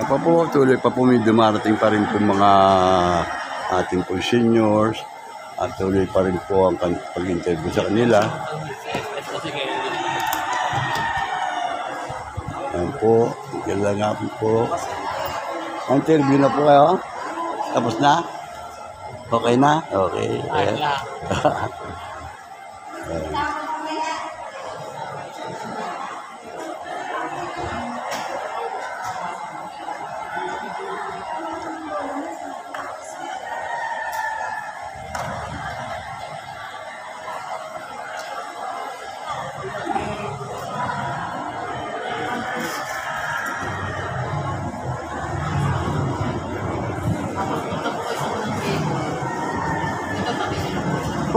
Pa po, tuloy pa po may dumarating pa rin po mga ating po seniors at tuloy pa rin po ang pag-interview sa kanila. Ayan po, kailangan po. Interview na po kayo? Tapos na? Okay na? Okay. Ayan.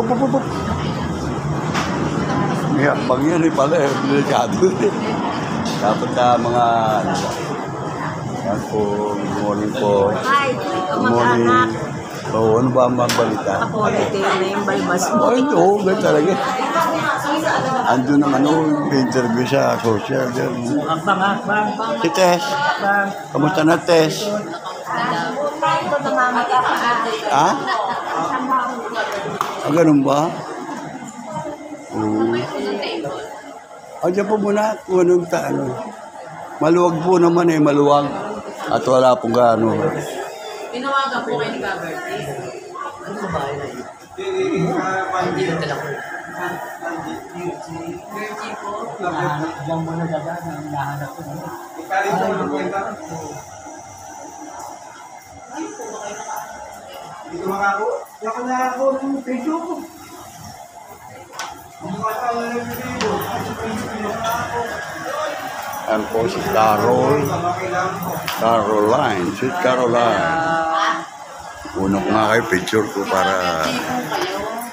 Pup. May hakbang yan pala eh. Delikado eh. Dapat mga yan po, good morning po. Hi, Good morning. So, ano ba ang mga balita? Ako, na yung balbas mo. Oh, ito, ganun talaga. Andun ang interview sa social. Hakbang. Si Tess. Kamusta na, Tess? Ha? Ah, ganun ba? Diyan po muna kung anong maluwag po naman eh, maluwag. At wala pong gaano. Tinawagan po kayo ni Gaberty. Ano sa bahay na yun? Hindi yung talakot. Bertie po. Diyan mo na dadaan. Nahanap ko na. Dito makako. Lako na ako ng Facebook ko. Yan po si Caroline. Sweet Caroline. Una ko nga kayo picture ko para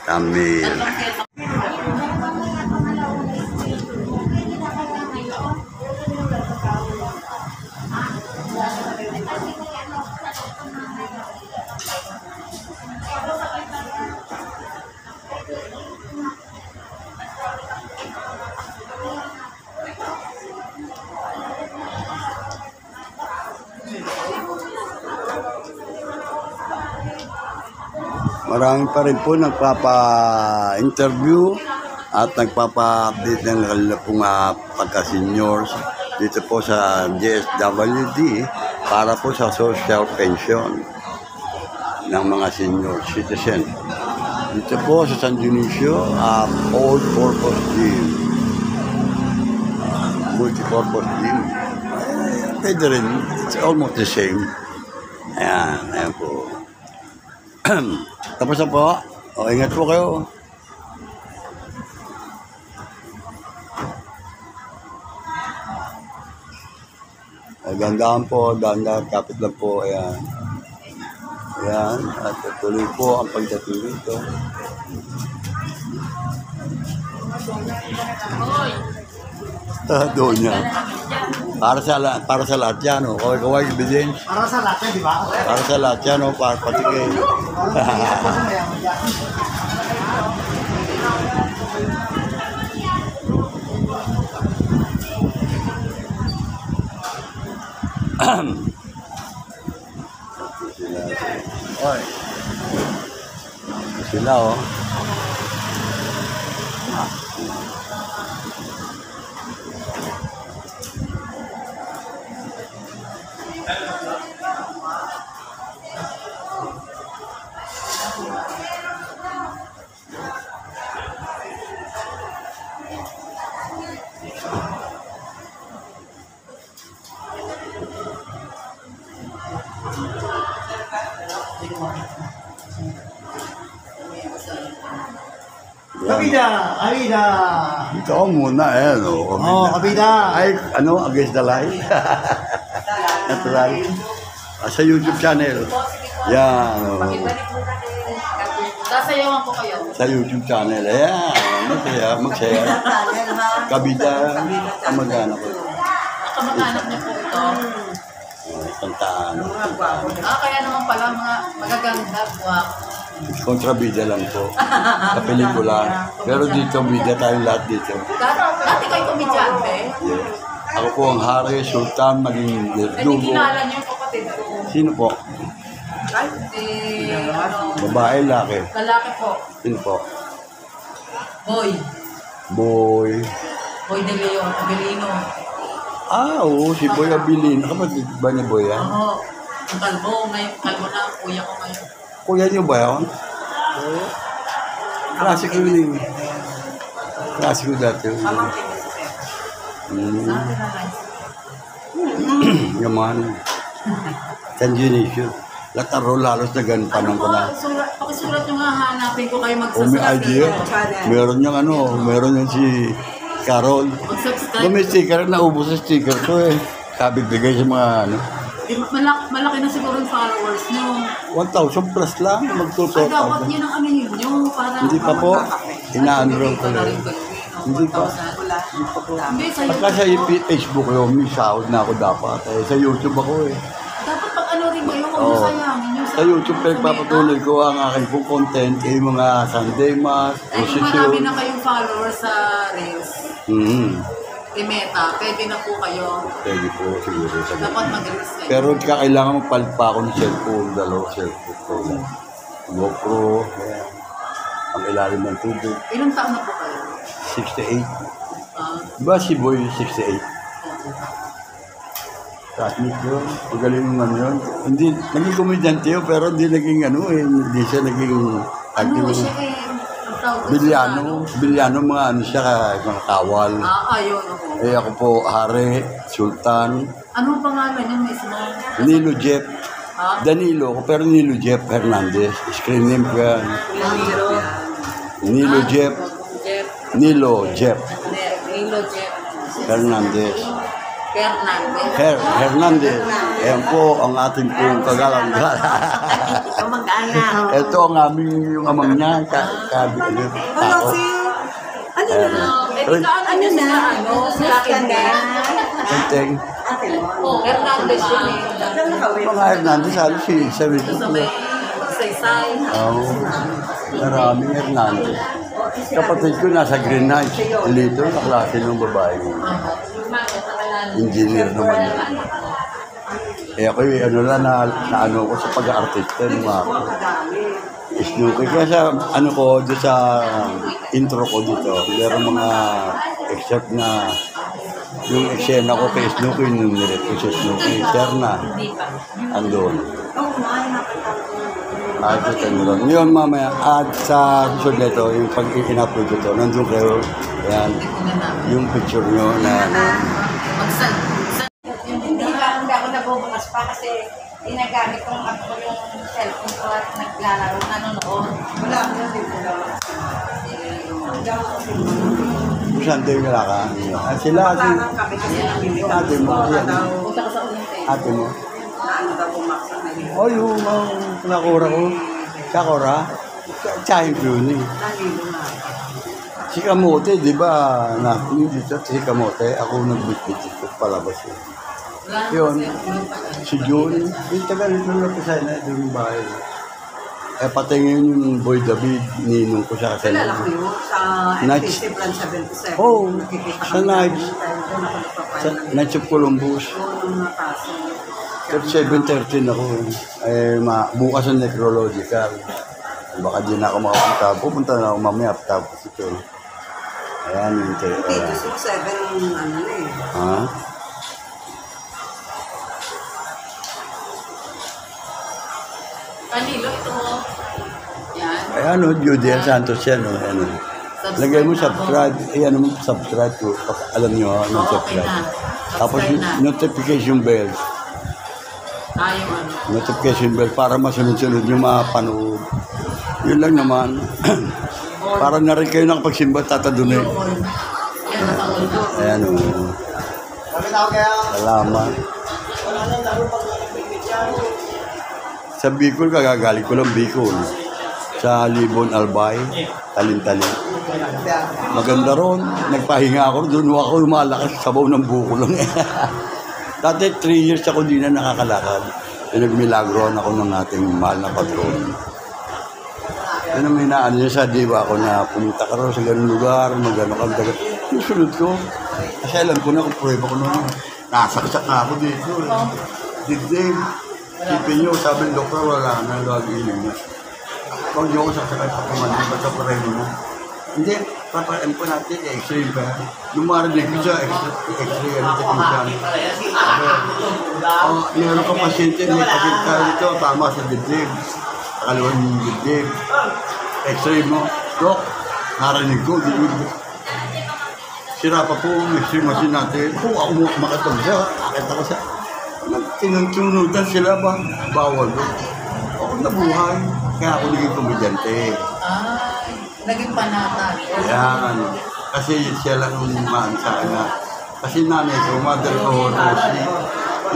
thumbnail. Marami pa rin po nagpapa-interview at nagpapa-update ng kanila pong pagka-seniors dito po sa DSWD para po sa social pension ng mga senior citizen. Dito po sa San Dionisio, old purpose gym. Multi-purpose gym. Pwede rin, it's almost the same. Ayan po. Tapos na po. O, ingat po kayo. Gandaan po, dahan-dahan, kapit lang po. Ayan. Ayan. At tuloy po ang pagdating dito. Doon niya. Para sa lahat yan, o. Kaway evidence. Para sa lahat, di ba? Para sa lahat yan, o. Para pati kayo. Oy. Sila, oh. Kabida! Ito ako muna, eh, no? Kabida! Ay, against the light? Natural. Sa YouTube channel. Yan, o. Sasayawan ko kayo. Sa YouTube channel. Ayan, magsaya. Kabida, kamag-anak ko. Kamag-anak niyo po ito. Santaan. Kaya naman pala mga magaganda, buwak. Kontrabida lang po. Sa pelikula. Pero dito, bida tayong lahat dito. Dati kayo komedyante? Yeah. Ako po ang Hari, Sultan, maging Hindi Verdugo. kilala niyo yung kapatid ko. Sino po? Babae, laki. Lalaki po. Sino po? Boy. Boy. Boy de Leon. Abelino. Oo, si Boy Abilino. Kapatid ba ni Boy yan? Oo. Yung kalbo. Ngayon, kalbo na. Kuya ko ngayon. Kuya niyo ba yun? Klase ko yun. Klase ko dati. Pamangkin niya si Sir. Hmm. Sa akin na lang. Yaman. San Dionisio. Lataro lalos na ganun panong ko na. Pakisulat nyo nga, hanapin ko kayo O may mag-subscribe. idea. Meron niyang meron yung si Carol. Mag-subscribe. May sticker, naubos sa sticker ko eh. Sabi bigay sa mga Malaki na siguro yung followers nyo. 1,000 plus lang. Ay, Magtutok dapat ako. yun ang aminin nyo. Para Hindi pa po. Inaanroll ko na lang. rin kayo. Hindi pa. Hindi, sa Pagka sa YouTube. Facebook yun, may sahod na ako dapat. Eh, sa YouTube ako eh. Dapat pag ano rin kayo, kung Oo. sayangin nyo. Sa YouTube, pinagpapatuloy ko ang aking pong content, yung mga Sunday Mass, Ay, kung marami posisyon. na kayong followers sa Reels, Meta, pwede na po kayo. Pwede po siguro. Dapat mag-Reels kayo. Pero kailangan magpalit pa ako ng cellphone, dalawang cellphone ko. GoPro, ayan. Ang ilalim ng tubig. Ilang taon na po kayo? 68. Ah, Diba si Boy 68? Classmate yun. Magaling naman yun. Hindi, naging komedyante yun, pero hindi naging hindi siya naging ano siya eh? Ang tawag ko Bilyano, mga siya, mga kawal. ayun ako. Eh ako po, Hari, Sultan, Ano ang pangalan niya mismo? Nilo Jeff, Ha? Danilo, pero Nilo Jeff Hernandez. Screen name ko yan. Nilo Jeff, Jeff. Nilo Jeff Nilo Jeff. Hernandez. Fernandez. Hernandez. Ayan po ang ating pong kagalang-galang. Kamag-anak. Ito ang yung amang niya, tao. Ano na? Sila hindi. Tenteng. Hernandez yun eh. Mga Hernandez, halos si Sabi ko. Sa may saysay. Maraming Hernandez. Kapatid ko nasa Green Heights. Dito, kaklase ng babae. Engineer naman yun. Eh ako na ko sa pag-aartista ng mga Snooki. Kaya sa ko, doon sa intro ko dito, meron mga except na yung eksena ko kay Snooki, nung nilip ko sa Snooki, Serna, andun. Ito doon. Ngayon mamaya, at sa susunod nito, yung pag-in-upload ito, nandun kayo, yan, yung picture nyo na Hindi ako nabubukas pa kasi ginagamit kong ako yung cellphone ko at naglalaro, nanonood. Wala ko yun dito. Sunday wala ka. Sila, Kami kasi nabili ko. ate mo, yan. Punta ka sa unang tayo. Ate mo. Ano daw bumaksak na yun. Oh, yung nakura ko. Sakura. Tsahin ko yun eh. Nalilo na. Si Kamote, di ba? Dito, si Kamote, ako nagbitbit ito palabas yun. Yun. Si June, yung taga nito na po sana, yung bahay. Eh, pati ngayon yung Boy David, ninong ko siya kasi. Kilala ko yun sa Nights. FTC Plan 77. Oh, Nakikita sa kami Nights. tayo doon ako nagpapain. Sa Knights of Columbus. Yung mga kaso. At 7:13 ako. Eh, bukas ang necrological. Baka di na ako makapunta. Pupunta na ako mamaya tapos ito. Ayan, yung Dito sa 7 ano na eh. Ha? Kanilo, ito mo. Yan. Ay, Judy Santos yan. Ano. Lagay mo subscribe. Ano mo subscribe ko. Alam nyo, Okay subscribe. na. Tapos Subscribe na. notification bell. Yung ano. Notification bell para masunod-sunod yung mga panood. Yun lang naman. Para na rin kayo nakapagsimba, tatadunay. Yan ang tawag ko. Ayan o. Salamat. Sa Bicol, kagagaling ko lang Bicol. Sa Libon, Albay, Talin-Talin. Maganda ron. Nagpahinga ako. Doon ako lumalakas. Sabaw ng buko lang. Dati 3 years ako di na nakakalakad. Pinagmilagroan ako ng ating mahal na patron. Ano may naan niya sa diwa ako na pumunta ka rin sa ganung lugar, magano ka, Susunod ko. Kasi alam ko na kung prueba ko noon. Nasaksak na ako dito. Dibdib. Tipin nyo, sabi ng doktor, wala na, lagi yun. Huwag nyo ako sasakay sa kumanin, ba't sa pareho mo? Hindi, papain po natin, x-ray ba? Nung marinig ko siya, x-ray, ano ko kung siya. Meron ka pasyente, may pasyente ka dito, tama sa dibdib. Kalawang yung dibdib. X-ray mo, Dok, narinig ko, dibdib. Sira pa po ang x-ray machine natin. Kung ako makatag siya, akit ako siya. Tinunudan sila ba? Bawal doon. Ako nabuhay. Kaya ako naging komedyante. Ay, naging panata. Yan. Kasi siya lang yung maan sa akin na. Kasi nanay ko, mother ko, Rosie.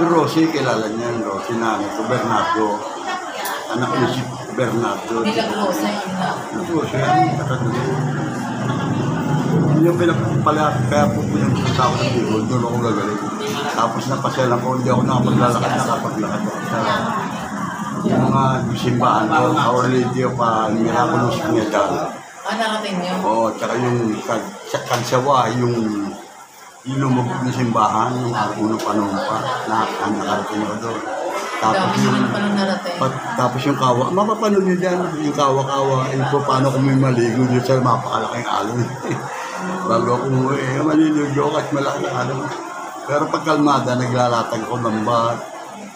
Yung Rosie, kilala niya yung Rosie, nanay ko, Bernardo. Anak niya si Bernardo. Nilaglosa yun na. Yung Rosie, yung katatuloy. Yung pinapala, kaya po po yung tao ng Bicol, doon ako gagaling. Tapos napasyalan ko, hindi ako nakapaglalakad, nakapaglakad ako sa yung mga simbahan ko, Our Lady of Miraculous Piedad. Narating niyo? Oo, tsaka yung Kansawa, yung lumubog na simbahan, yung Arkuno Panumpa, nakarating ako doon. Dami naman pala narating. Tapos yung kawa, mapapanood nyo dyan, yung kawa-kawa, yung paano kung may maligo dyan sa mapakalaking alon. Bago ako umuwi, maliligo at malaking alon. Pero pag kalmada, naglalatag ko ng bat,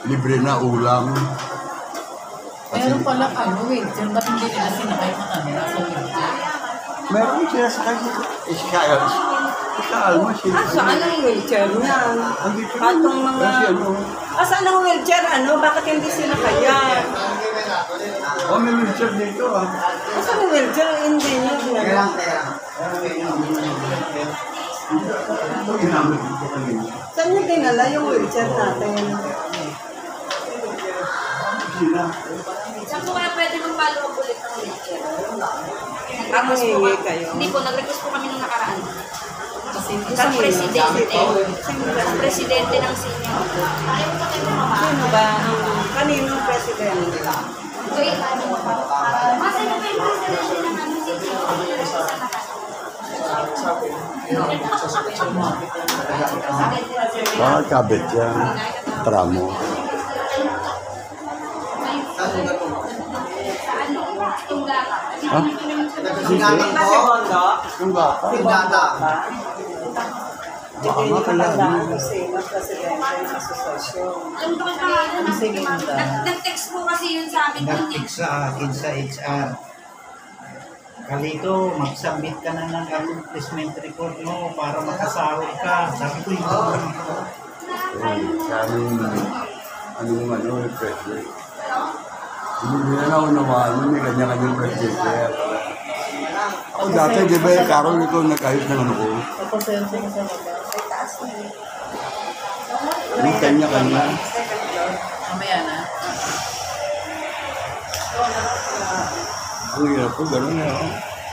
libre na ulam. Meron pala wheelchair, ba't hindi nila sinakay sa kanila sa wheelchair? Meron siya sa kanya. Iskaalma siya. Saan ang wheelchair niya? Andito Patong na. mga... Kasi ano, Saan ang wheelchair? Bakit hindi sila kaya? may wheelchair dito ah. Saan ang wheelchair? Hindi niya. Ito ginamit dito kanina. Saan niya dinala yung wheelchair natin? Sila. Saan po kaya pwede mong follow up ulit ng wheelchair? Tapos Nagpapos po kayo? Hindi po, nag-request po kami nung nakaraan. Sa Kanino? presidente. Sa presidente ng senior. Sino ba? Kaninong presidente? Wait, ano po? Mas ano po yung presidente ng ano senior? Kabit yan. Tramo. Ha? Kasi Bondo? Yung bata? Hindi niya katandaan kasi ng presidente ng asosasyon. Alam ko yung pangalan. Nag-text po kasi yun sa amin. Nag-text sa akin sa HR. Kalito, mag-submit ka na ng accomplishment report mo para makasahod ka. Sabi ko, hindi ko Anong president? Hindi na naunawaan, may kanya-kanyang president. Ako dati, di ba, Carol, ito nag-ayos ng ano ko. Napasensya ko sa baba. May kanya-kanya. Mamaya na. Ang hirap ko, gano'n na.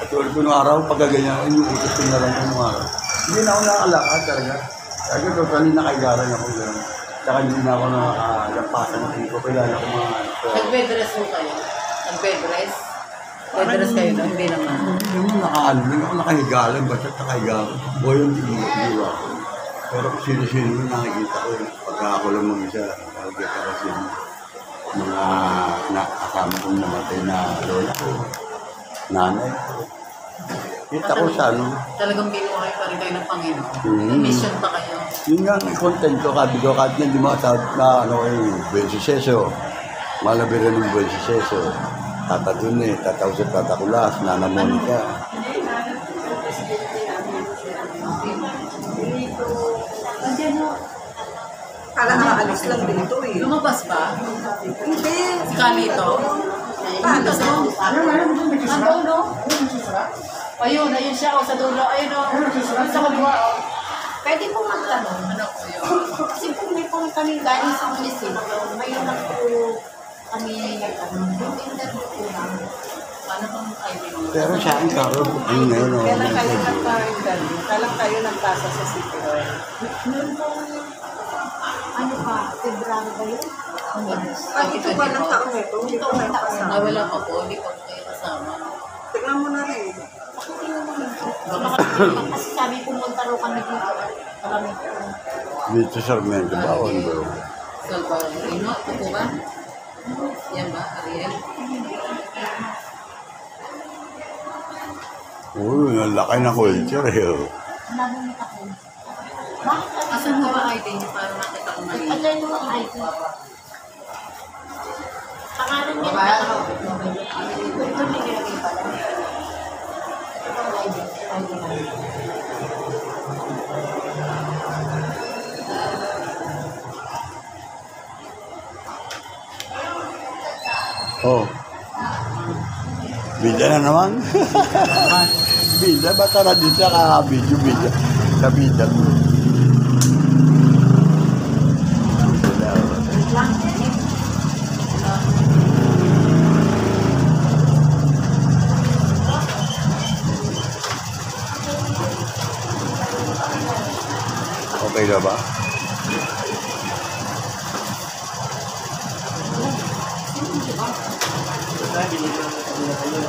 Katulad ko nung araw, pagkaganyan, yung utos ko na lang ko nung araw. Hindi na ako nakalakad talaga. Talaga, totally nakaigaran ako gano'n. Tsaka hindi na ako nakalampasan. Hindi ko kailangan ko mga... Nag-bedrest po kayo? Nag-bedrest? Bedrest kayo na? Hindi naman. Hindi mo nakaano, hindi ako nakahigalan, basta nakahigalan. O yung diwa ko. Pero kung sino-sino yung nakikita ko, pagka ako lang mag-isa, nakikita ko sino. Mga nakasama kong namatay na lola ko, nanay ko. Kita ko sa ano. Talagang binuhay pa rin kayo ng Panginoon. Mm. Mission pa kayo. Yun nga ang content ko, kahit na hindi makasahod na ano eh, Bensiseso. Malabira ng Bensiseso. Tata Dune, Tata Jose Tata Kulas, Nana Monica. Kala aalis lang dito eh. Lumabas ba? Hindi. Si Calito? Paano sa Ano, no? Ayun, ayun siya. O, sa dulo. Ayun, o. Sa kaliwa, o. Pwede po magtanong. Ano po yun? Kasi po may pong kami galing sa munisipyo. Mayroon lang po kami yung interview po namin. Paano bang kaibigan? Pero sa akin, Carol, ano na yun, Kailan kayo nagpa-interview? Kailan kayo nagpasa sa City Hall? Meron po ano pa, February ba yun? Ito ba ng taong ito? Hindi ko na Ah, wala pa po. Hindi pa po kayo kasama. Tignan mo na rin. Tingnan mo rin po. Kasi sabi pumunta raw kami dito. Marami po. Dito sa Sarmiento ba? O ano? Salvarino, ako ba? Yan ba, Ariel? Uy, ang laki na culture eh. Oh. Nabunot ako. Bakit? Asan mo ba ID niyo para makita ko mali? Ano yung mga ID? Pangalan niya. Ito may nilagay pala. Ito ang ID. ID namin. Oh. Bida na naman. Bida ba tara dito sa video bida? Sa bida ko. Okay na ba? Sabi nila na kayo.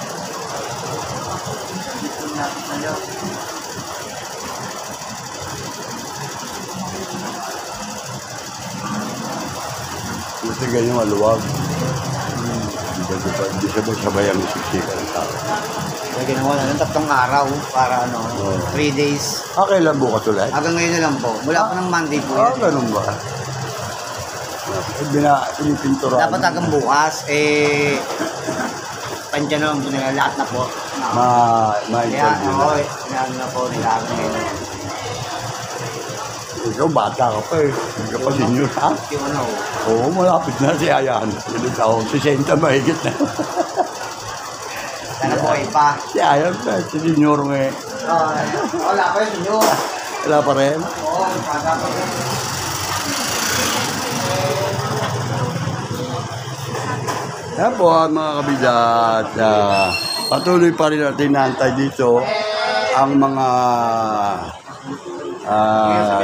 Dito natin sa'yo. Kasi ganyan maluwag. Hindi siya mo sabay ang isiksikan ng tao. Kaya ginawa na lang 3 araw para ano, Oo. 3 days. Kailan bukas ulit? Hanggang ngayon na lang po. Mula po ng Monday po yan. Ganun ba? Pinipintura. Dapat hanggang bukas, pansya na lang po nila lahat na po. Kaya, Ma-interview oo, na. sinabi na po nila ngayon. Ikaw bata ka pa eh. Hindi ka pa senior ha? Yung ano, Oo, malapit na si Ayan. Ilang taon, 60 mahigit na. sana po pa. Si Ayan pa, si senior mo eh. Wala pa yun yun. Wala pa rin. Oo, kada pa yun. Yan po mga kabilat. Patuloy pa rin natin naantay dito ang mga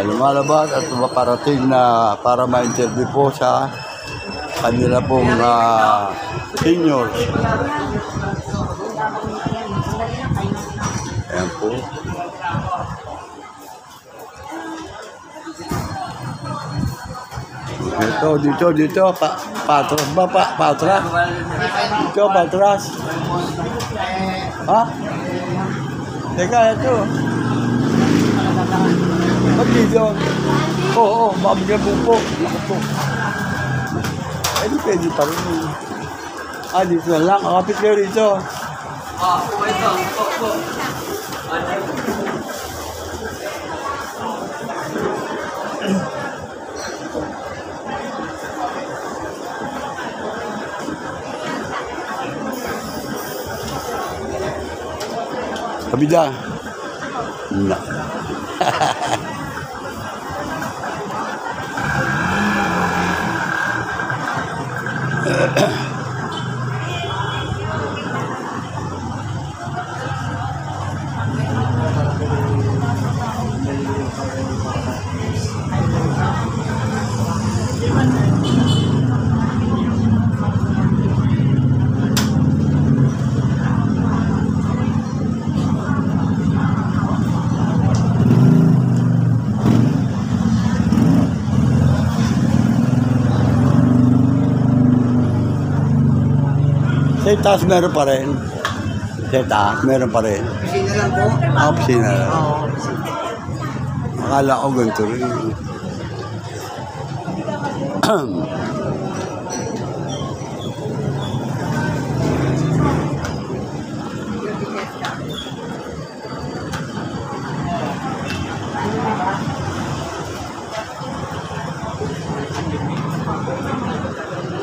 lumalabas at maparating na para ma-interview po sa kanila pong seniors. Ayan po. Dito, patras ba? Patras? Dito, patras. Ha? Teka, ito. Ba't dito? Oo, mabigyan po. Naku po. Di pwede pa rin. Dito na lang. Kapit kayo rito. Ito. Kabida. Na. Sa taas meron pa rin. Sa taas meron pa rin. Kasi na lang po. Opisina lang. Oo. Akala ko ganito rin.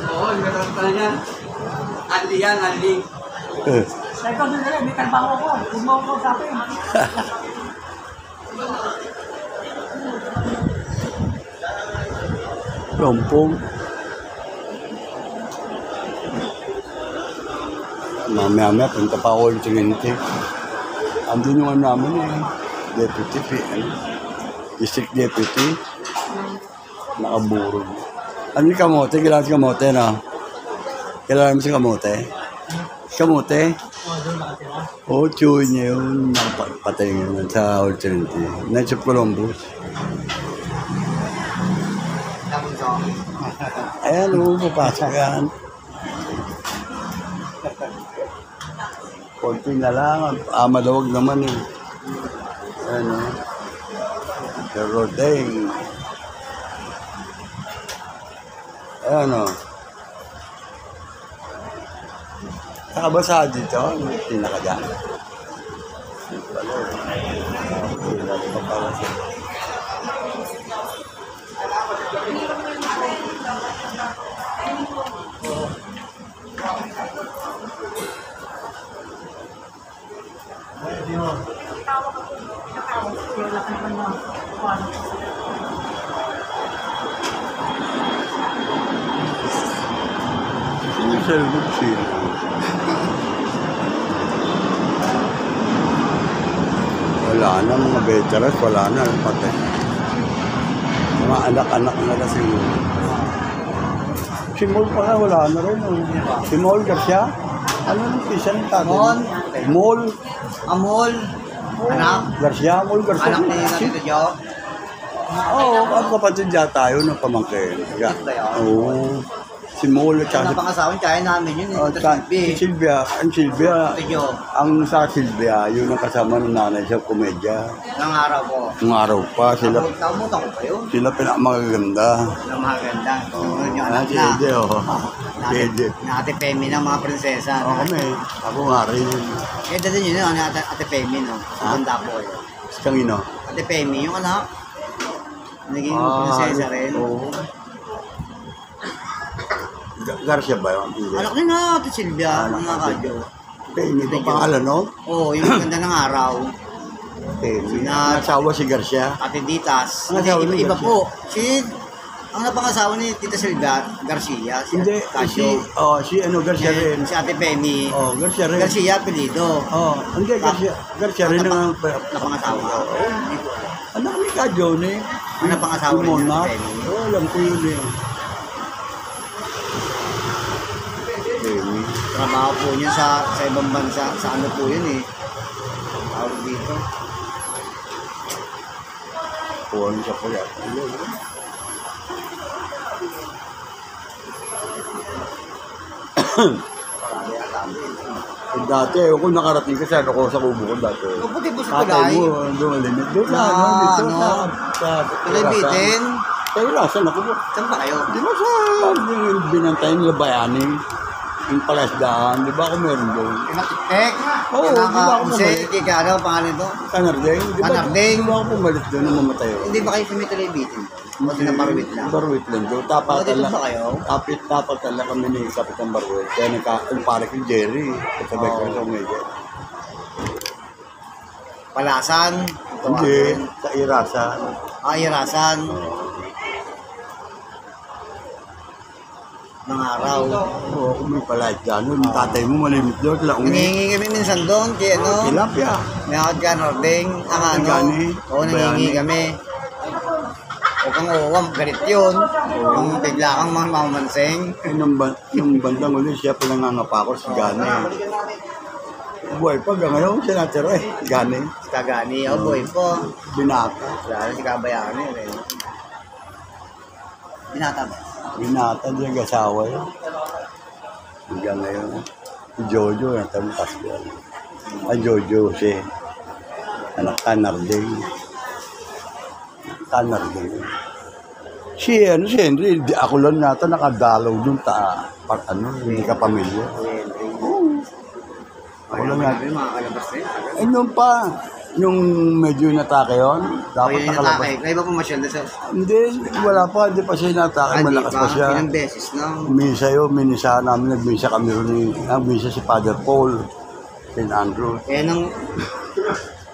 Oo, meron pa niya. Anli yan, Anli. Teka, doon na lang. May trabaho ko. Huwag mo ako kausapin. Rompong. Mamaya-maya, punta pa ako ulit sa ganito. Andun yung ano namin eh. Deputy, district deputy. Nakaburog. Ano yung kamote? Kailangan sa kamote, no? Kailangan mo sa kamote? Kamote? Oo, doon nakatira. Oo, tsuhin niya yun. Patay nga sa alternative. Knights of Columbus. Tapos so. Ayan, papasok yan. Konti na lang. Malawag naman eh. Ayan o. The Rodeng. Ayan o. Nakabasa dito. Pinaka dyan. Sino sa loob siya? Wala na, mga veterans, wala na, patay. Mga anak-anak na kasi. Si Mol pa nga, wala na rin. Si Mol Garcia? Ano nang pisa ng tatay? Mon? Mol Amol. Anak. Garcia, Mol Garcia. Anak ni Tito Jo. Oo, ang kapatid yata yun ng pamangkin. ba yun? Oo. Si Mol at Ang saka napangasawin, kaya namin yun. Oh, Ito si Silvi. Sylvia, Tito Jo. ang sa Sylvia, yun ang kasama ng nanay sa komedya. Nang araw ko. Nung araw pa, sila Taumutan ko pa yun. pinakamagaganda. Ang maganda. Sunod yung Ah, anak si na. Ede, oh. Si Ede. Na Ate Femi ng mga prinsesa. Ako kami, ako nga rin. Eh, dati yun yun, Ate Femi, no? Tanda po yun. Isang ino. Ate Femi, yung anak. Naging prinsesa rin. Oo. Garcia ba yun? Hindi. Anak din na, Ate Silvia, Anak mga din. kadyo. Hindi ko pangalan, no? Oo, yung maganda ng araw. Nasawa si Garcia. Ate Ditas. Ang Hindi, asawa ni iba Garcia. po. Ang napangasawa ni Tita Silvia, Garcia. Hindi, si Garcia rin. Si Ate Femi. Oh, Garcia rin. Garcia, apelido. Oh, hindi, Garcia rin ang Napangasawa. Hindi ko alam. anak ni Kadyo ni. Ang napangasawa rin ni Mona. Ate Femi. Oo, alam ko yun eh. Femi. Trabaho po niya sa ibang bansa. Sa ano po yun eh. Tawag dito. Puwan siya po yan. Dati, ako nakarating kasi ano ko sa kubo ko dati. Kaputi po sa Tatay tulay. mo, doon malimit. Doon sa ano, Ah, dito ano? sa Tulay bitin. Sa Irasan ako. Saan ba kayo? Di ba sa yung binantay nila Bayani? Yung palasdaan, di ba ako meron doon? Kinatiktek. Oo, di ba ako Kasi, bumalik? kika ano, pangalan ito? Kanardeng? Di ba? Kanardeng. Di ba ako pumalit doon nung mamatay ako? Hindi ba kayo tumitulay bitin? O sinaparwit lang? Barwit lang doon. O, Tapat dito lang. ba kayo? Tapat lang kami ni Kapitan Barwit. Kaya nagkakapare ko yung Jerry. Kasabay ko Oo. sa Omega. Palasan. Hindi, sa Irasan. Irasan. Mga araw. Oo, kung may palayat dyan. Yung tatay mo malimit doon. Nangihingi kami minsan doon, kaya ano, Tilapia. may akad ka Nordeng, ang ano. Gani. Oo, nangihingi Bayani. kami. O kang uwam, galit yun. Yung bigla kang mga mamanseng. Nung bandang uli, siya pinangangapa ko si Gani. Buhay pa, hanggang ngayon siya natira eh. Gani. Kagani, o boy po. Binata. Lalo si Kabayani. Eh. Binata ba? Binata din ang asawa yun. Hanggang ngayon. Si Jojo, natamutas ko yan. Jojo, si anak Kanarding. Kanarding. Si Henry, ako lang nata nakadalaw dun hindi ka pamilya. Ako lang nata. Mga kalabas na yun. Eh, nung pa, nung medyo natake yun, O dapat yun yung nakalabas. atake. Kaya ba pumasyal na sa... Hindi, wala pa, hindi pa siya natake, malakas pa siya. Ilang beses na. Misa yun, minisa namin, nagmisa kami rin, nagmisa si Father Paul, St. Andrew. Kaya nung...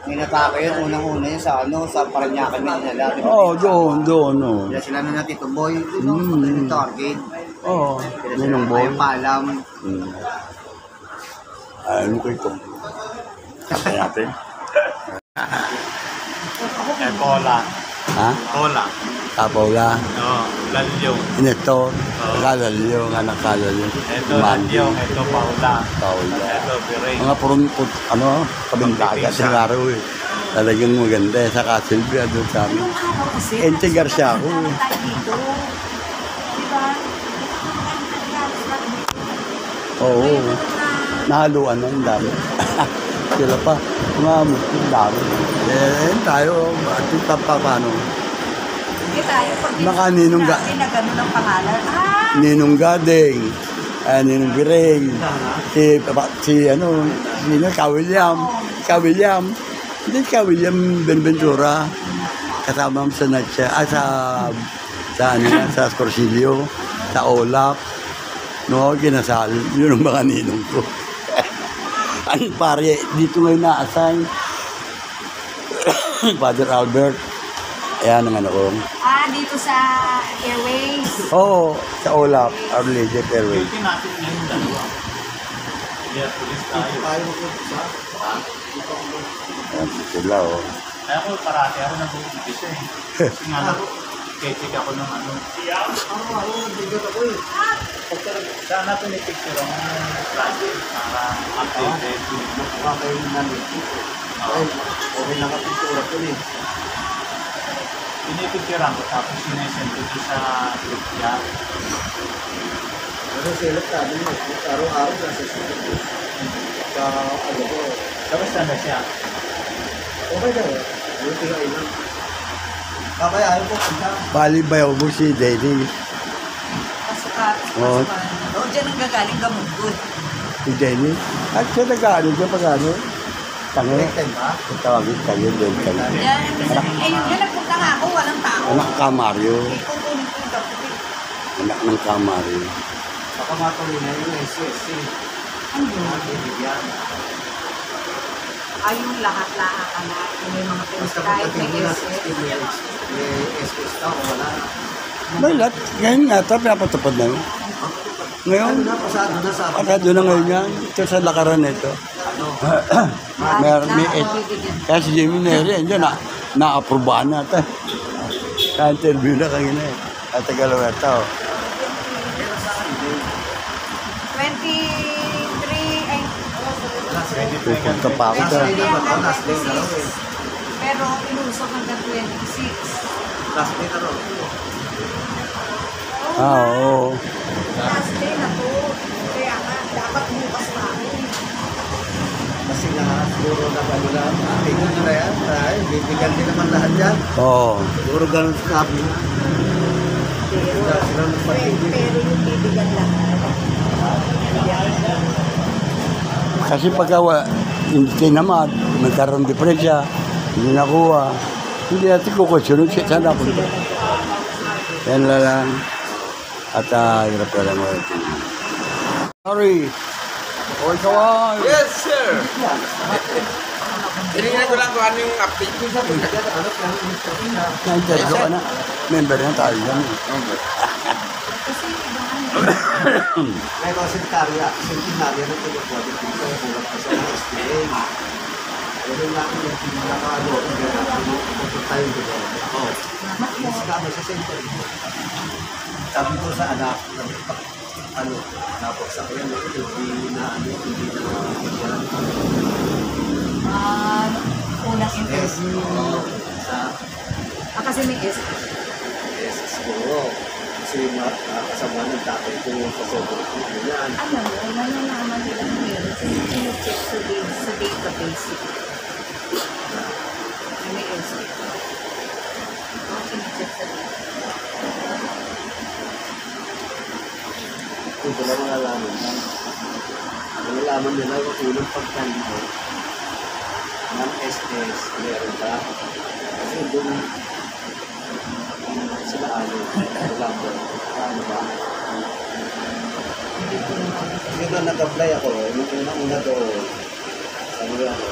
Ninatake yun, unang-una yun sa ano, sa Parañaque Manila. Oo, doon, no. Kaya sila na Tito Boy, Mm. Tito Arcade. Oo, Kaya yun ang boy. Ayaw paalam. Ano ko ito? Kapay natin. Cola. Ha? Cola. Kapaula. No, Lalyo. Ito, Kalalyo, anak Kalalyo. Ito Lalyo, ito Paula. Paula. Ito Biray. Mga purong kabindagat ng araw eh. Talagang maganda eh. Saka Silvia doon sa amin. Yung araw kasi, Ente Garcia ako. tayo dito. Diba? Oo. Nahaluan na ang dami. Sila pa. Mga Muslim dami. Tayo. At yung paano. Hindi tayo. Pag Baka ninong natin na gano'n ang pangalan. Ninong Gading. Ninong Bireng. Si William. William. Hindi ka William Benventura. Kasama mo sa Natsya. Sa Scorsilio. Sa Olaf. No, kinasal. Yun ang mga ninong ko. Ang pare, dito ngayon na-assign. Father Albert. Ayan ang ano ko. Dito sa Airways. Oo, sa Olaf. Our Lady of Airways. Pwede natin ngayon dalawa. Kaya pulis tayo. Ayan, sila oh. Kaya ako parati ako nag-umpisa eh. Kasi nga lang, kaya ako ng ano. Saan natin i-picture ang project para updated. Okay lang ang pintura ko eh. Pinipicturean ko tapos sinesend ko sa group niya. Pero silap sabi mo, araw-araw nasa studio. Sa ano ko, Tapos na siya. okay lang eh. Buti nga ilang. Kakaya ayaw po punta. Bali bayaw mo si Denny. Pasukat. Oo. Diyan ang gagaling gamugod. Si Denny. At siya nag-ano siya pag-ano. Tango. Connected ba? Tawagin tayo doon tayo. Yan, yung nagpunta nga ako, walang tao. Anak ka Mario. Kukunin ko yung dapat. Anak ng ka Mario. Baka matuloy na yung SSC. Ano yun? Bibigyan. Yung lahat-lahat na. May mga Basta kahit pagdating may mo na SS. 60 minutes, may SS ka o wala na. May lahat. Ngayon nga ito, pinapatupad na yun. Ngayon, Ano na, pasado na sa akin. akado na ngayon yan. Ito sa lakaran nito. May kaya si Jimmy Neri, andyan na-aprobahan na ito. Ka-interview na kanina eh. At Tagalaweta oh. 23, ay, Pupunta pa ako Last doon. day na ba ito? Last day na raw eh. pero ilusok hanggang 26. Last day na raw. Oo. Last day na po. Kaya nga, dapat bukas pa ako. Kasi nga siguro na ba nila, tingnan nyo na yan. Ay, bibigyan din naman lahat yan. Oo. Siguro ganun sabi na. Sila nagpapigil. Pero yung bibigyan lang. Kasi pagka hindi tinamad, magkaroon diferensya, hindi nakuha, hindi natin kukusunod siya. Saan ako ito? Yan lang. At hirap ka lang mo. Sorry. O ikaw ay. Yes, sir. Tinignan ko lang kung ano yung update. Na-interview ka na. Member na tayo yan. May mga sentarya ng Pilipinas dito, kulang pa sa SPA. Pero lang yung pinaka-ano, kung tayo dito. Iskama sa center. Sabi ko sa anak, napaksa ko yan, hindi na yan. Unang interview. Sa Kasi may SS. siguro. Kasi kasama ng tatay ko sa sobrang ko yan. Alam mo, nalalaman nila meron. Sino-check sa database. May SS. Sino-check sa database. Kung wala malalaman yan. Malalaman nila yung unang pagkaliho ng SS, meron ba? Kasi doon sila ano ba? Kasi doon nag-apply ako, yung una doon. Sabi ko ako.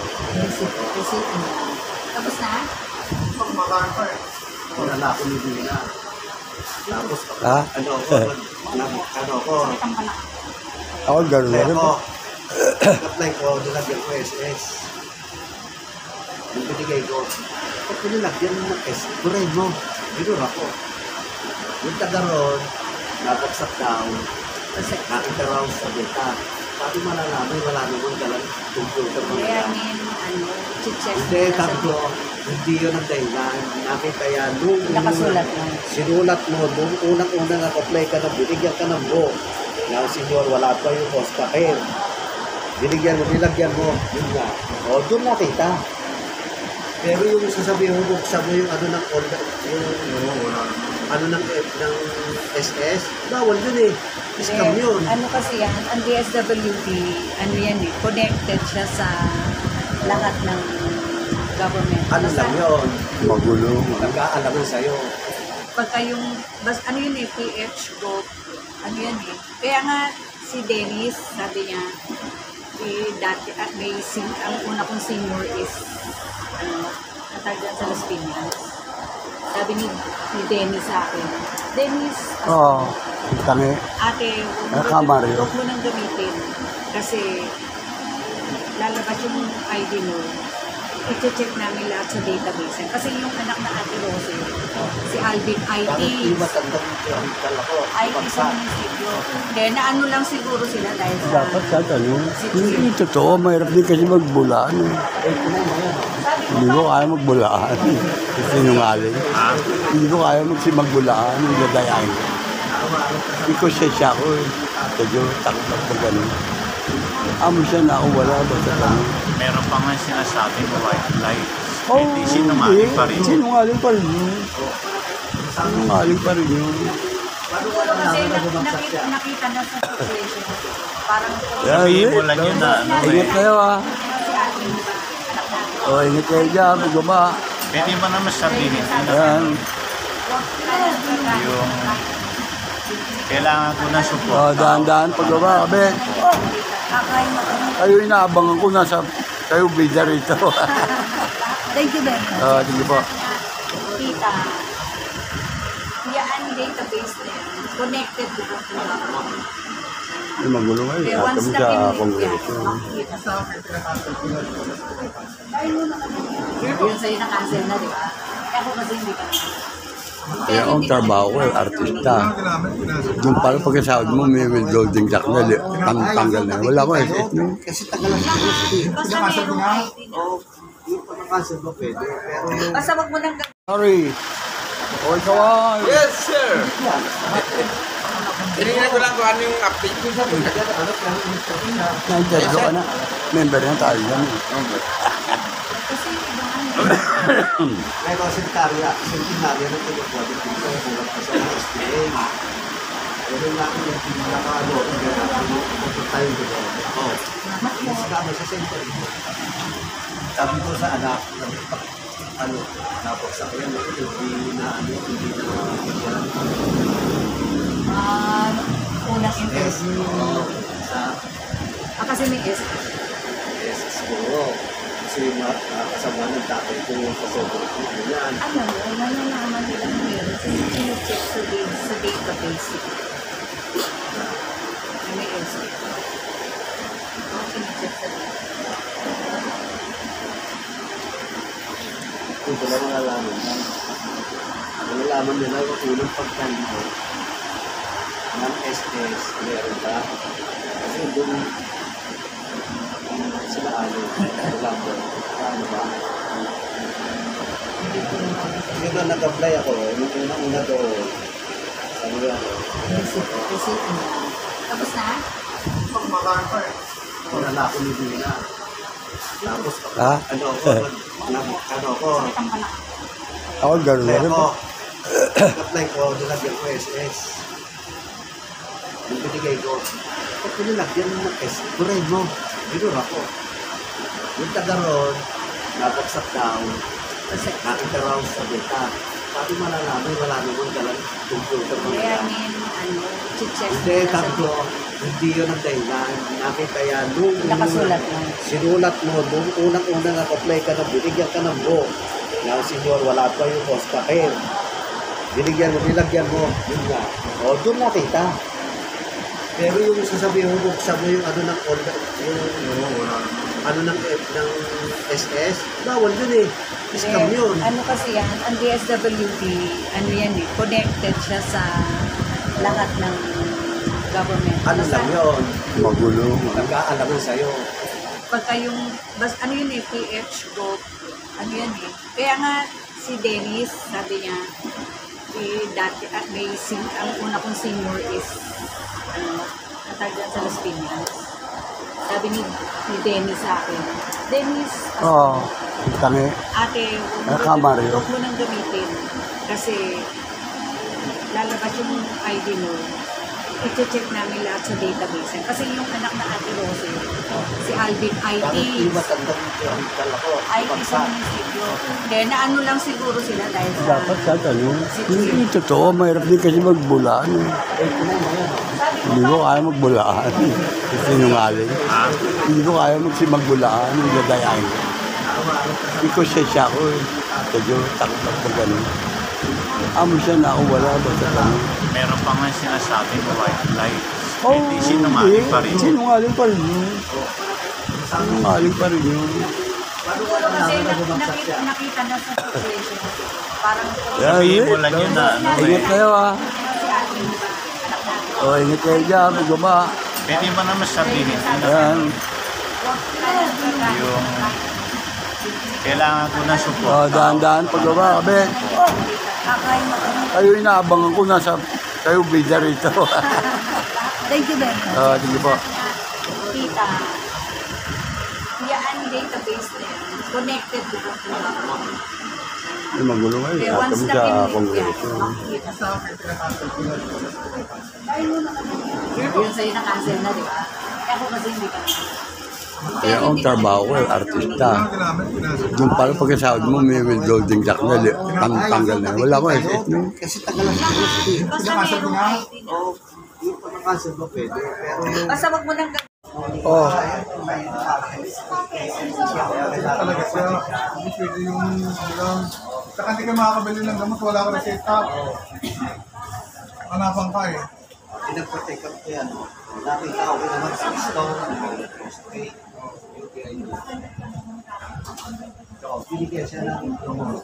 Tapos na? Wala ako ni Dina. Tapos Ha? ano ako, Ako gano'n na apply rin. ako. Apply ko, nilagyan ko SS. yung binigay ko. Pag pinilagyan mo ng spray mo, binura ko. Yung taga ron, nabagsak daw, kasi nakita raw sa beta. Sabi malalaman, wala naman dalang computer mo Kaya nila. check Hindi, sabi ko, hindi yun ang dahilan. Nakita yan, nung Nakasulat lang. sinulat mo, nung unang-unang nag-apply ka na, binigyan ka ng book. Na senyor, wala pa yung hospital. Binigyan mo, nilagyan mo, yun nga. O, doon nakita. Pero yung sasabihin mo, buksan mo yung ano ng ano ng SS, bawal yun eh. Scam yun. Ano kasi yan, ang DSWD, ano yan eh, connected siya sa lahat ng government. Ano lang yun? Magulo. Nag-aalaman sa'yo. Pagka yung, ano yun eh, PH Gov, ano yan eh. Kaya nga, si Dennis, sabi niya, dati at ang una kong senior is, natagdan sa Las Piñas. Sabi ni Dennis sa akin, Dennis, Oo. Tangi. ate, Kamari. huwag mo nang gamitin. Kasi, lalabas yung ID mo, i-check namin lahat sa database. Kasi yung anak na ate Rose, si Alvin, Bakit di IT, matandang yung dala ko? IT sa munisipyo. Hindi, naano lang siguro sila dahil sa... Dapat sa tanong. Hindi totoo. Mahirap din kasi magbulaan. Eh. Hindi ko kaya magbulaan. Kasi sinungaling. Hindi ko kaya magbulaan. Hindi gadayain ko. Hindi ko siya ko eh. Medyo takot ako ganun. Amo siya na ako wala ba sa tanong. Meron pa nga sinasabing white light. Oh, Hindi sinungaling pa rin. Sinungaling pa rin yun. Sinungaling pa rin yun. Siguro kasi nakita na sa situation. Parang Sabihin mo lang yun na ano Ingat eh. kayo ah. si ate, anak natin. O, ingat kayo dyan. Bugaba. Pwede mo naman sabihin Ayan. yung kailangan ko na support. O, dahan-dahan pagbaba. Kabit. Kakain mo. Kayo inaabangan ko nasa kayo bida rito. Thank you, Ben. Sige po. Tita, yan database na yan. Connected to the Yung magulo kayo. Kaya Nasa once mo na sa pinulog kongreso. yan, makikita sa yun sa'yo na-cancel na, di ba? Kaya ako kasi hindi ka Kaya ang trabaho ko, artista. Yung pala pagkasahod mo, may building jack na, tanggal na. Wala ko SS no? Kasi tagalan sa kasi. Basta merong ID na. Yung pagkakasin mo pwede. Pero yung Basta wag mo nang Sorry. O, ikaw ay. Yes, sir. Tinignan ko lang kung ano yung update. Na-interview ka na. Member na tayo yan. kasi Pero centenarya ng Pilipinas dito, bulat pa sa SPA. Ganun lang yung pinaka-ano, yung tayo dito. Oo. Mas kami sa center. Sabi ko sa anak, napaksak yan, hindi na unang interview. sa Kasi may S. siguro. Kasi kasama ng tatay ko sa sobrang yan. Ano mo, nalalaman nila meron. Sino-check sa database. May S. Sino-check sa database. Kung wala malalaman yan. Malalaman nila kung unang pagkandito ng SS, meron ba? Kasi doon sila wala mo. Ano ba? Kasi doon nag-apply ako, yung unang-una doon. Sabi ko ako. Tapos na? Wala ako ni Dina. Tapos, Ha? ano ako, Ako, gano'n na rin po. apply ko, nilagyan ko SS. Yung binigay ko, pag nilagyan mo ng SS, buray mo, binura ko. Yung taga ron, nabagsak daw, kasi nakita raw sa beta. Sabi malalaman, wala naman dalang computer mo Kaya nila. check. Hindi, sabi ko, hindi yun ang dahilan. Nakita yan, nung Nakasulat lang. sinulat mo, nung unang-unang nag-apply ka na, binigyan ka ng book. Na senyor, wala pa yung hospital. Binigyan mo, nilagyan mo, yun nga. O, doon nakita. Pero yung sasabihin mo, buksan mo yung ano ng yung ano ng SS, bawal yun eh. Scam yun. Ano kasi yan, ang DSWD, ano yan eh, connected siya sa lahat ng government. Ano lang yun? Magulo. Nag-aalaman sa'yo. Pagka yung, ano yun eh, PH Group, ano yan eh. Kaya nga, si Dennis, sabi niya, dati at may ang una kong senior is, natagyan sa Las Piñas. Sabi ni Dennis sa akin, Dennis, Oo. Tangi. ate, Kamari. huwag mo nang gamitin. Kasi, lalabas yung ID mo, i-check namin lahat sa database. Kasi yung anak na Ate Rose, si Alvin, IT. Bakit di matandang yung ako? IT sa munisipyo. Then, naano lang siguro sila dahil sa... Dapat sa tanong. Hindi totoo. Mahirap din kasi magbulaan. Hindi ko kaya magbulaan. Sinungaling. Hindi ko kaya magbulaan. Hindi gadayain ko. Hindi ko siya ko eh. Kasi takot ko ganun. Amo siya na ako wala ba sa tanong. Meron pa nga sinasabing white light. Oh, Hindi sinungaling pa rin. Sinungaling pa rin yun. Sinungaling pa rin yun. Siguro kasi nakita na sa situation. Parang... Sabihin mo lang yun na ano Ingat kayo ah. Si Alvin, di ba? Anak natin. O, ingat kayo dyan. Magbaba. Pwede mo naman sabihin na Ayan. yung kailangan ko na support. O, dahan-dahan pagbaba. Kabit. Kakain mo. Kayo inaabangan ko nasa... Kayo bida rito. Thank you very much. Sige po. Kita. Yan database na yan. Connected to the Ay, magulo nga Okay, eh. once Kami na sa pinili kongreso. yan, makikita sa yun sa'yo na-cancel na, di ba? Kaya ako kasi hindi ka Kaya ang trabaho ko, artista. Yung pala pagkasahod mo, may withholding tax na, tanggal na. Wala ko SS mo. Kasi tagalan sa custody. Basta merong ID na. Oo. Yung pagkakancel mo pwede. Pero yung Basta wag mo nang Oh, Talaga siya. Hindi pwede yung lang. Saka hindi ka makakabili ng gamot, wala ka reseta. Hanapan ka eh. pinag-protect up ko yan. Nakita ko naman sa store. So, binigyan siya ng promo.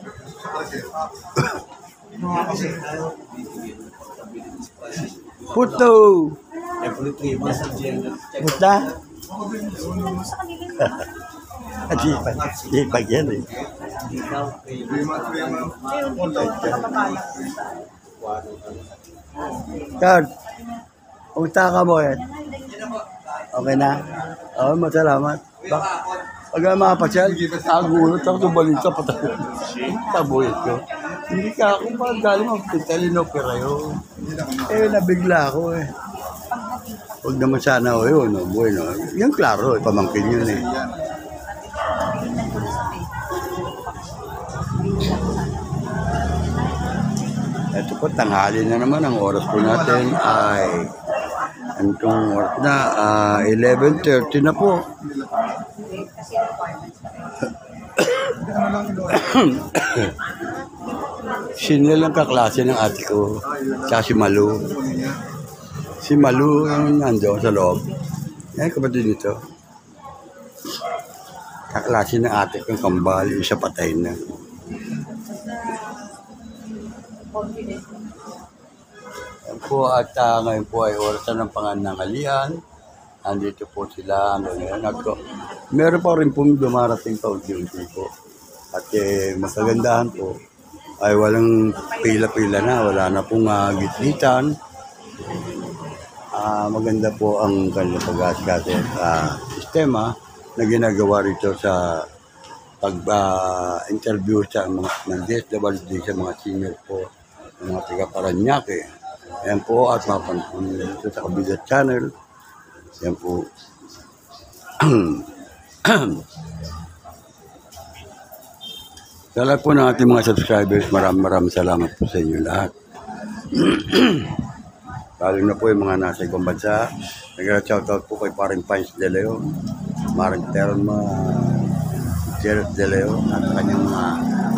Kasi tayo, bibigyan ng portability prices. puto! Every 3 months ang gender check. Puta? Di pag yan eh. Ikaw, pay. Card, puta ka mo yan. Okay na? Oo, masalamat. Pag mapasyal, nagulot ako sa balita pa tayo. Tabulit ko. Hindi ka ako pa galing mag-pitalin opera yun. Eh, nabigla ako eh. Huwag naman sana o yun, no, bueno. Yung klaro, pamangkin yun eh. Ito po, tanghali na naman. Ang oras po natin ay antong oras na, 11:30 na po. Sinil ang kaklase ng ate ko, tsaka si Malu. Si Malu ang nandoon sa loob. Yan, kapatid nito. Kaklase ng ate ko, kambal, isa patay na. Yan po, at ngayon po ay oras na ng panganangalian. Andito po sila. Meron pa rin po dumarating pa unti-unti po. At magkagandahan po ay walang pila-pila na. Wala na pong gitlitan. Maganda po ang kanilang pag-asikase sistema na ginagawa rito sa pag-interview sa mga ng DSWD sa mga senior po, ng mga taga-Paranaque. Ayan po, at mapansin dito sa Kabigat Channel. Ayan po. Sa lahat po ng ating mga subscribers, maraming salamat po sa inyo lahat. Lalo na po yung mga nasa ibang bansa. Nag-shoutout po kay Paring Pines De Leon, Maring Terma, Jared De Leon, at kanyang mga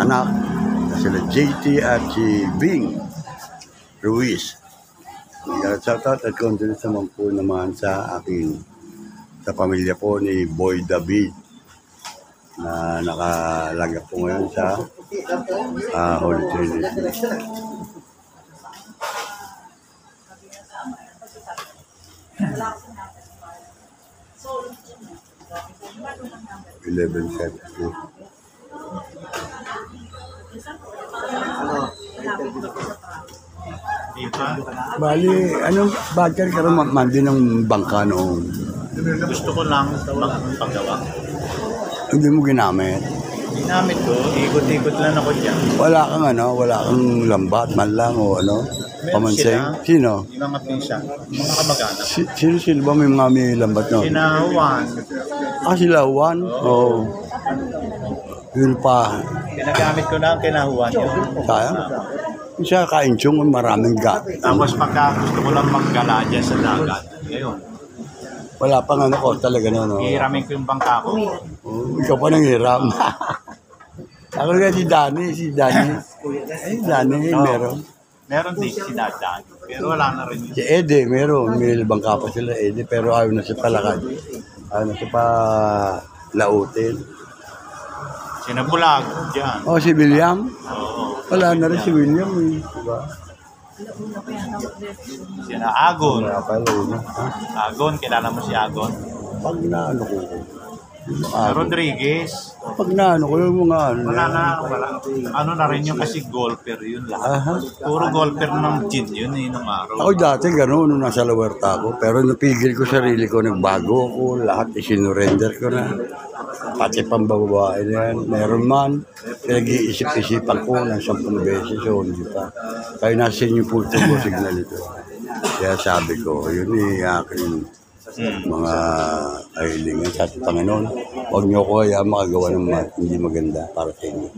anak, na sila JT at si Bing Ruiz. Nag-shoutout at condolence naman po naman sa aking, sa pamilya po ni Boy David na nakalagay po ngayon sa Holy Trinity. Bali, anong bakit ka rin mandi ng bangka noon? Gusto ko lang paggawa. Hindi mo ginamit. Ginamit ko, ikot-ikot lang ako dyan. Wala kang lambat man lang o ano? Pamansay. Sino? Yung mga pinsa, mga kamag-anak. Sino ba may mga may lambat noon? Sinahuan. Sila Juan? Oo. Yun pa. Pinagamit ko na ang kinahuan yun. Sayang. Siya kainchong maraming gat. Tapos pagka gusto ko lang maggala dyan sa dagat. Ngayon, Wala pang ano ko talaga no. hihiramin ko yung bangka ko. Ikaw pa nang hiram. Ako nga si Danny. Ay, Danny, meron. Meron din sinadaan. Pero wala na rin yun. Si Ede, meron. May bangka pa sila, Ede. Pero ayaw na siya palakad. Ayaw na siya pa lautin. Sinabulag dyan. Oh, si William. Oo. Wala na rin si William. Eh. Diba? Sina Agon. Wala pa yun. Agon, kilala mo si Agon? Pag naano ko. Rodriguez. Pag naano ko yung mga ano. Wala na, wala. Ano na rin yung kasi golfer yun lahat. Aha. Puro golfer ng gin yun nung araw. Ako dati gano'n nung nasa Lawerta ako. Pero napigil ko sarili ko, nagbago ako. Lahat isinurrender ko na. Pati pambababae na yan. Meron man. Pinag-iisip-isipan ko ng 10 beses o hindi pa. Kaya nasa inyo po ito signal ito. Kaya sabi ko, yun aking mga kahilingan sa ating Panginoon. Huwag niyo ko kaya makagawa ng hindi maganda para sa inyo.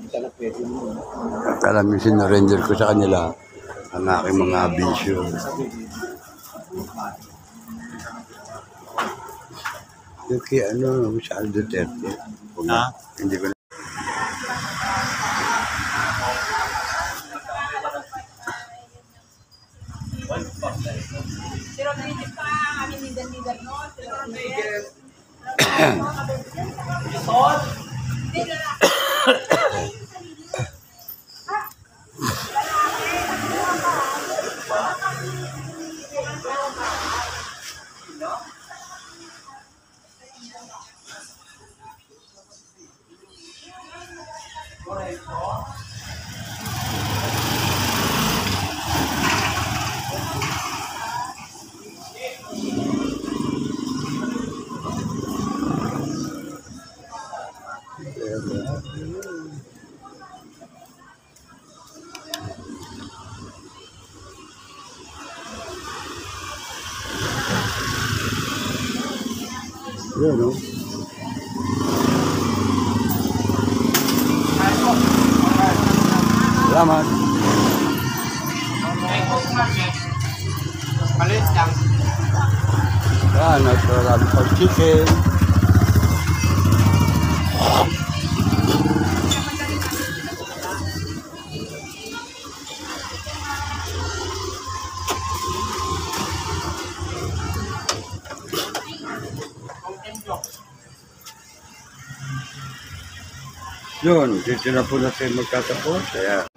At alam niyo, sinurrender ko sa kanila ang aking mga bisyo. Yung kaya sa Duterte. Ha? Hindi ko na. Yan, no? Salamat. Malit lang. Yan, nagkarami pang chicken. Yun, dito na po natin magtatapos. Kaya